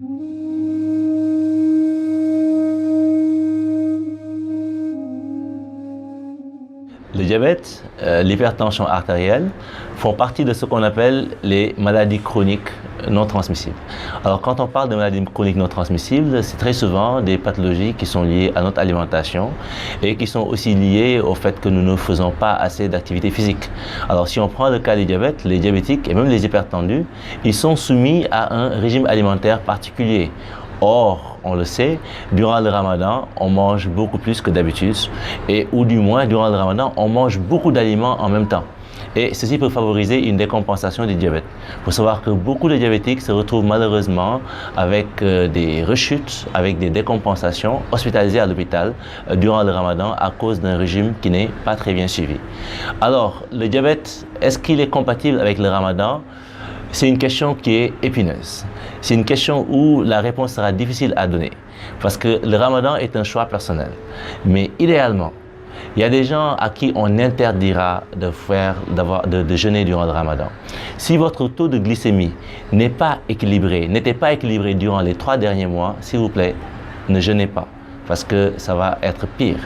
Le diabète, l'hypertension artérielle font partie de ce qu'on appelle les maladies chroniques non transmissibles. Alors quand on parle de maladies chroniques non transmissibles, c'est très souvent des pathologies qui sont liées à notre alimentation et qui sont aussi liées au fait que nous ne faisons pas assez d'activité physique. Alors si on prend le cas des diabètes, les diabétiques et même les hypertendus, ils sont soumis à un régime alimentaire particulier. Or, on le sait, durant le ramadan, on mange beaucoup plus que d'habitude ou du moins, durant le ramadan, on mange beaucoup d'aliments en même temps. Et ceci peut favoriser une décompensation du diabète. Il faut savoir que beaucoup de diabétiques se retrouvent malheureusement avec des rechutes, avec des décompensations, hospitalisés à l'hôpital durant le ramadan à cause d'un régime qui n'est pas très bien suivi. Alors, le diabète, est-ce qu'il est compatible avec le ramadan ? C'est une question qui est épineuse. C'est une question où la réponse sera difficile à donner. Parce que le ramadan est un choix personnel. Mais idéalement, il y a des gens à qui on interdira de jeûner durant le ramadan. Si votre taux de glycémie n'était pas équilibré durant les 3 derniers mois, s'il vous plaît, ne jeûnez pas, parce que ça va être pire.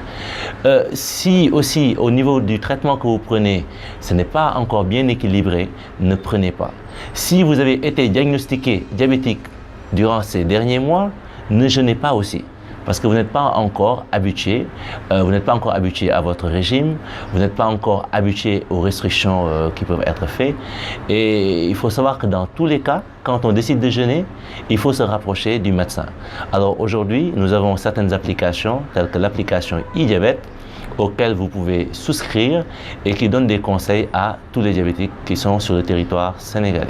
Si aussi, au niveau du traitement que vous prenez, ce n'est pas encore bien équilibré, ne prenez pas. Si vous avez été diagnostiqué diabétique durant ces derniers mois, ne jeûnez pas aussi. Parce que vous n'êtes pas encore habitué, à votre régime, vous n'êtes pas encore habitué aux restrictions qui peuvent être faites. Et il faut savoir que dans tous les cas, quand on décide de jeûner, il faut se rapprocher du médecin. Alors aujourd'hui, nous avons certaines applications, telles que l'application e-diabète, auxquelles vous pouvez souscrire et qui donne des conseils à tous les diabétiques qui sont sur le territoire sénégalais.